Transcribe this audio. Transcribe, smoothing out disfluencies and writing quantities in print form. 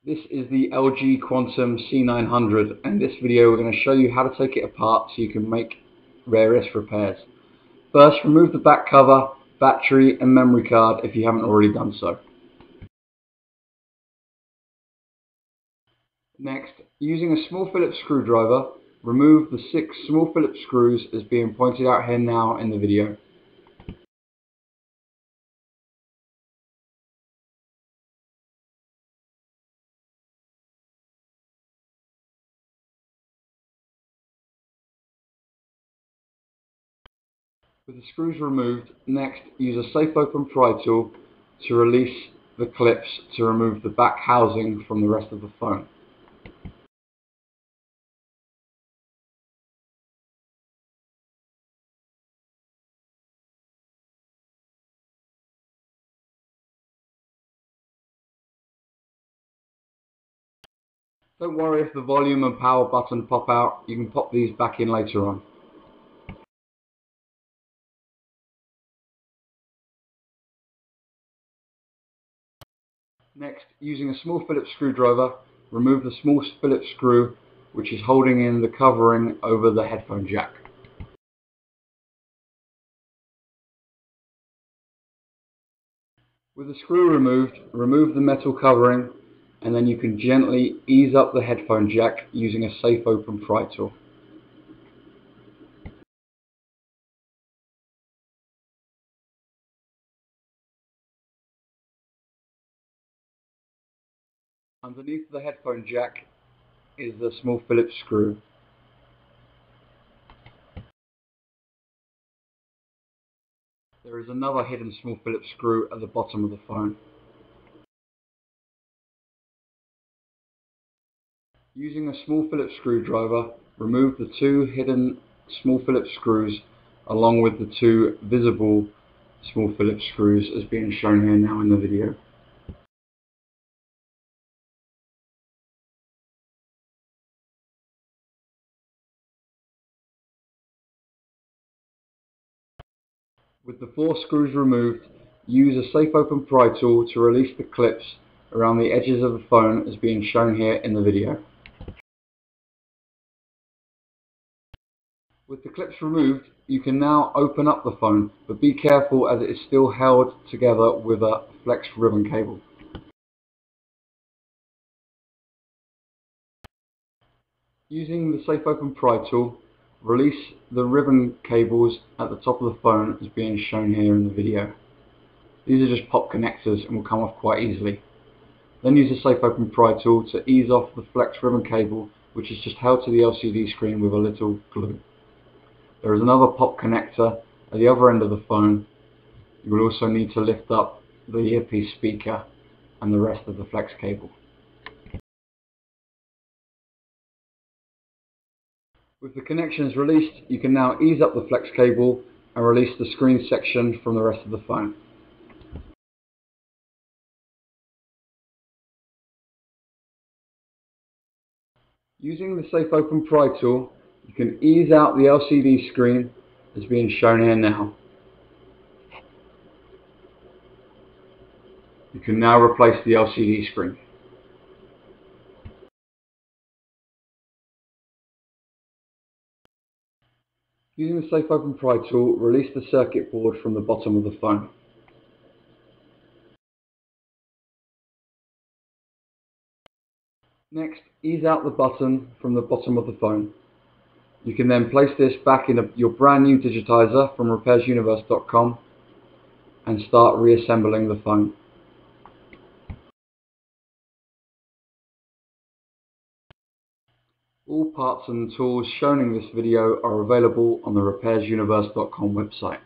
This is the LG Quantum C900, and in this video we're going to show you how to take it apart so you can make various repairs. First, remove the back cover, battery and memory card if you haven't already done so. Next, using a small Phillips screwdriver, remove the 6 small Phillips screws as being pointed out here now in the video. With the screws removed, next use a safe open pry tool to release the clips to remove the back housing from the rest of the phone. Don't worry if the volume and power button pop out, you can pop these back in later on. Next, using a small Phillips screwdriver, remove the small Phillips screw which is holding in the covering over the headphone jack. With the screw removed, remove the metal covering and then you can gently ease up the headphone jack using a safe open pry tool. Underneath the headphone jack is the small Phillips screw. There is another hidden small Phillips screw at the bottom of the phone. Using a small Phillips screwdriver, remove the 2 hidden small Phillips screws along with the 2 visible small Phillips screws as being shown here now in the video. With the 4 screws removed, use a safe open pry tool to release the clips around the edges of the phone as being shown here in the video. With the clips removed, you can now open up the phone, but be careful as it is still held together with a flex ribbon cable. Using the safe open pry tool, release the ribbon cables at the top of the phone as being shown here in the video. These are just pop connectors and will come off quite easily. Then use the safe open pry tool to ease off the flex ribbon cable which is just held to the LCD screen with a little glue. There is another pop connector at the other end of the phone. You will also need to lift up the earpiece speaker and the rest of the flex cable. With the connections released, you can now ease up the flex cable and release the screen section from the rest of the phone. Using the safe open pry tool, you can ease out the LCD screen as being shown here now. You can now replace the LCD screen. Using the safe open pry tool, release the circuit board from the bottom of the phone. Next, ease out the button from the bottom of the phone. You can then place this back in your brand new Digitizer from repairsuniverse.com and start reassembling the phone. All parts and tools shown in this video are available on the repairsuniverse.com website.